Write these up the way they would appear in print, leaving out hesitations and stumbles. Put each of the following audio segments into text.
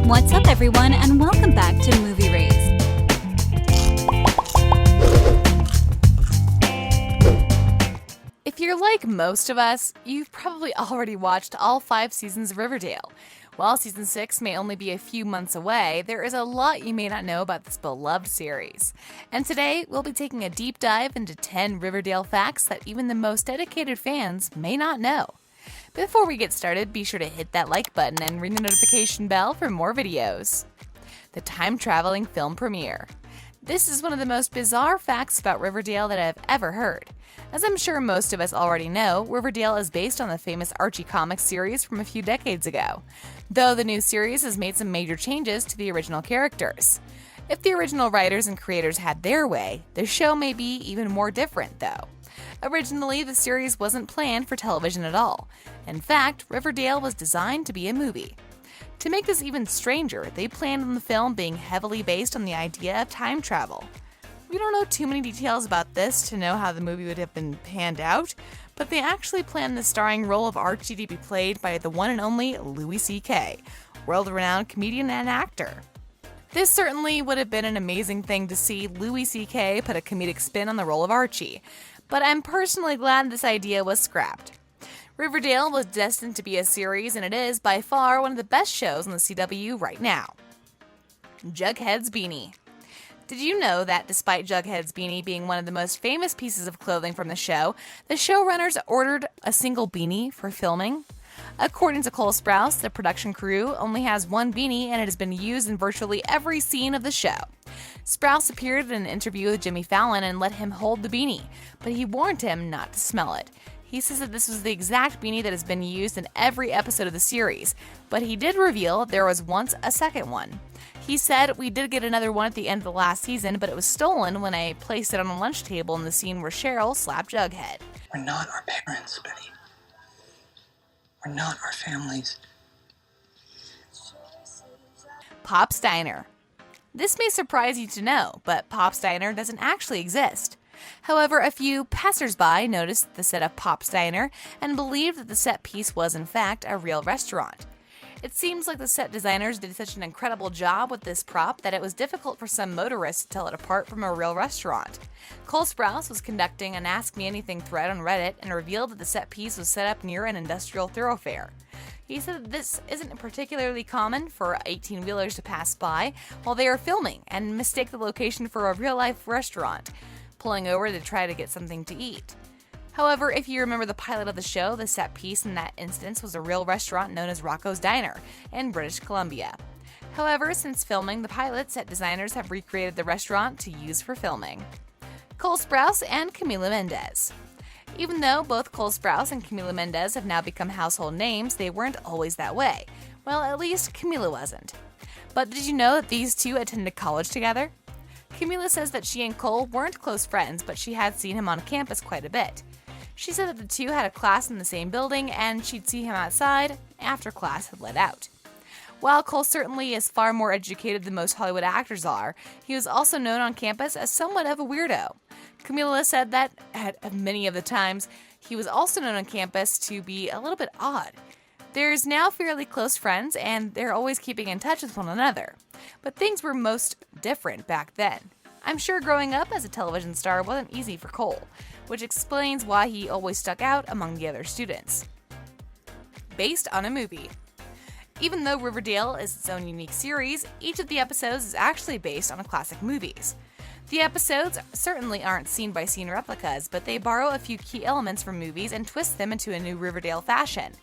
What's up, everyone, and welcome back to Movie Raised. If you're like most of us, you've probably already watched all 5 seasons of Riverdale. While season 6 may only be a few months away, there is a lot you may not know about this beloved series. And today, we'll be taking a deep dive into 10 Riverdale facts that even the most dedicated fans may not know. Before we get started, be sure to hit that like button and ring the notification bell for more videos. The time-traveling film premiere. This is one of the most bizarre facts about Riverdale that I've ever heard. As I'm sure most of us already know, Riverdale is based on the famous Archie Comics series from a few decades ago, though the new series has made some major changes to the original characters. If the original writers and creators had their way, the show may be even more different, though. Originally, the series wasn't planned for television at all. In fact, Riverdale was designed to be a movie. To make this even stranger, they planned on the film being heavily based on the idea of time travel. We don't know too many details about this to know how the movie would have been panned out, but they actually planned the starring role of Archie to be played by the one and only Louis C.K., world-renowned comedian and actor. This certainly would have been an amazing thing to see Louis C.K. put a comedic spin on the role of Archie, but I'm personally glad this idea was scrapped. Riverdale was destined to be a series, and it is by far one of the best shows on the CW right now. Jughead's beanie. Did you know that despite Jughead's beanie being one of the most famous pieces of clothing from the showrunners ordered a single beanie for filming? According to Cole Sprouse, the production crew only has one beanie and it has been used in virtually every scene of the show. Sprouse appeared in an interview with Jimmy Fallon and let him hold the beanie, but he warned him not to smell it. He says that this was the exact beanie that has been used in every episode of the series, but he did reveal there was once a second one. He said, "We did get another one at the end of the last season, but it was stolen when I placed it on a lunch table in the scene where Cheryl slapped Jughead." We're not our parents, Betty. We're not our families. Pop's Diner. This may surprise you to know, but Pop's Diner doesn't actually exist. However, a few passersby noticed the set of Pop's Diner and believed that the set piece was in fact a real restaurant. It seems like the set designers did such an incredible job with this prop that it was difficult for some motorists to tell it apart from a real restaurant. Cole Sprouse was conducting an Ask Me Anything thread on Reddit and revealed that the set piece was set up near an industrial thoroughfare. He said that this isn't particularly common for 18-wheelers to pass by while they are filming and mistake the location for a real-life restaurant, pulling over to try to get something to eat. However, if you remember the pilot of the show, the set piece in that instance was a real restaurant known as Rocco's Diner in British Columbia. However, since filming the pilot, set designers have recreated the restaurant to use for filming. Cole Sprouse and Camila Mendes. Even though both Cole Sprouse and Camila Mendes have now become household names, they weren't always that way. Well, at least Camila wasn't. But did you know that these two attended college together? Camila says that she and Cole weren't close friends, but she had seen him on campus quite a bit. She said that the two had a class in the same building and she'd see him outside after class had let out. While Cole certainly is far more educated than most Hollywood actors are, he was also known on campus as somewhat of a weirdo. Camila said that at many of the times, he was also known on campus to be a little bit odd. There's now fairly close friends and they're always keeping in touch with one another. But things were most different back then. I'm sure growing up as a television star wasn't easy for Cole, which explains why he always stuck out among the other students. Based on a movie. Even though Riverdale is its own unique series, each of the episodes is actually based on classic movies. The episodes certainly aren't scene-by-scene replicas, but they borrow a few key elements from movies and twist them into a new Riverdale fashion.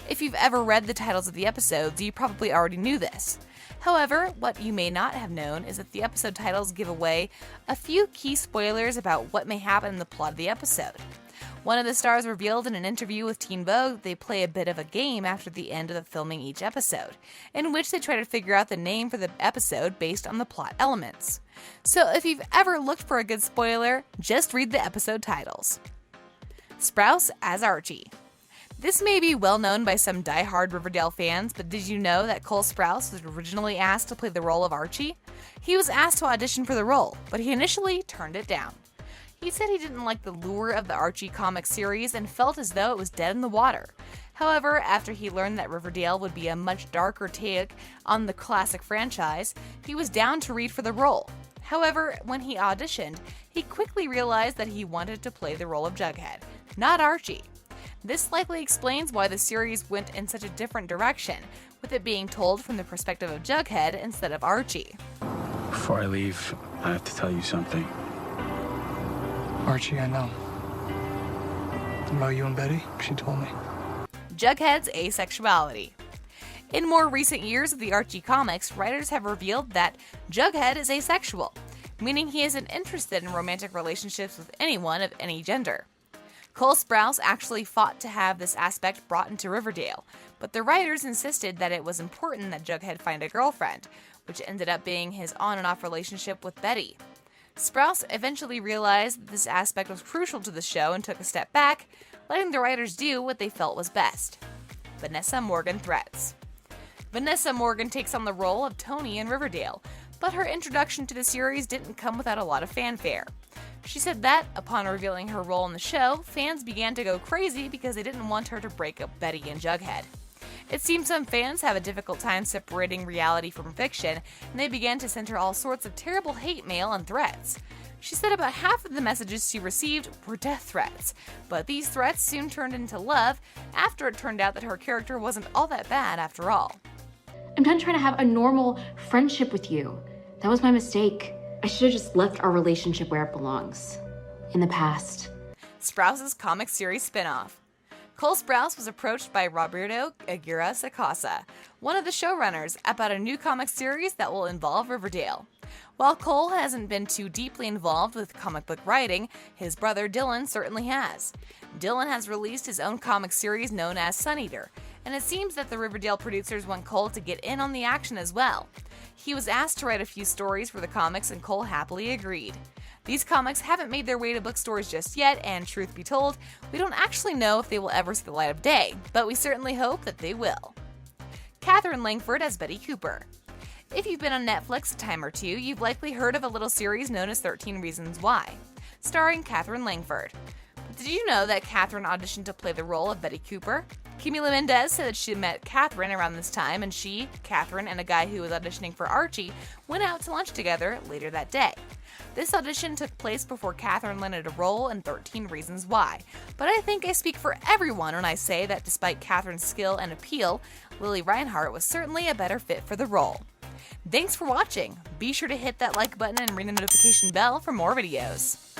If you've ever read the titles of the episodes, you probably already knew this. However, what you may not have known is that the episode titles give away a few key spoilers about what may happen in the plot of the episode. One of the stars revealed in an interview with Teen Vogue that they play a bit of a game after the end of the filming each episode, in which they try to figure out the name for the episode based on the plot elements. So if you've ever looked for a good spoiler, just read the episode titles. Sprouse as Archie. This may be well known by some die-hard Riverdale fans, but did you know that Cole Sprouse was originally asked to play the role of Archie? He was asked to audition for the role, but he initially turned it down. He said he didn't like the lure of the Archie Comics series and felt as though it was dead in the water. However, after he learned that Riverdale would be a much darker take on the classic franchise, he was down to read for the role. However, when he auditioned, he quickly realized that he wanted to play the role of Jughead, not Archie. This likely explains why the series went in such a different direction, with it being told from the perspective of Jughead instead of Archie. Before I leave, I have to tell you something. Archie, I know. About you and Betty, she told me. Jughead's asexuality. In more recent years of the Archie comics, writers have revealed that Jughead is asexual, meaning he isn't interested in romantic relationships with anyone of any gender. Cole Sprouse actually fought to have this aspect brought into Riverdale, but the writers insisted that it was important that Jughead find a girlfriend, which ended up being his on and off relationship with Betty. Sprouse eventually realized that this aspect was crucial to the show and took a step back, letting the writers do what they felt was best. Vanessa Morgan threats. Vanessa Morgan takes on the role of Toni in Riverdale, but her introduction to the series didn't come without a lot of fanfare. She said that, upon revealing her role in the show, fans began to go crazy because they didn't want her to break up Betty and Jughead. It seems some fans have a difficult time separating reality from fiction, and they began to send her all sorts of terrible hate mail and threats. She said about half of the messages she received were death threats, but these threats soon turned into love after it turned out that her character wasn't all that bad after all. I'm done trying to have a normal friendship with you. That was my mistake. I should have just left our relationship where it belongs. In the past. Sprouse's comic series spinoff. Cole Sprouse was approached by Roberto Aguirre-Sacasa, one of the showrunners, about a new comic series that will involve Riverdale. While Cole hasn't been too deeply involved with comic book writing, his brother Dylan certainly has. Dylan has released his own comic series known as Sun Eater, and it seems that the Riverdale producers want Cole to get in on the action as well. He was asked to write a few stories for the comics, and Cole happily agreed. These comics haven't made their way to bookstores just yet, and truth be told, we don't actually know if they will ever see the light of day, but we certainly hope that they will. Katherine Langford as Betty Cooper. If you've been on Netflix a time or two, you've likely heard of a little series known as 13 Reasons Why, starring Katherine Langford. But did you know that Katherine auditioned to play the role of Betty Cooper? Camila Mendes said that she met Katherine around this time, and she, Katherine, and a guy who was auditioning for Archie went out to lunch together later that day. This audition took place before Katherine landed a role in 13 Reasons Why, but I think I speak for everyone when I say that despite Katherine's skill and appeal, Lili Reinhart was certainly a better fit for the role. Thanks for watching! Be sure to hit that like button and ring the notification bell for more videos.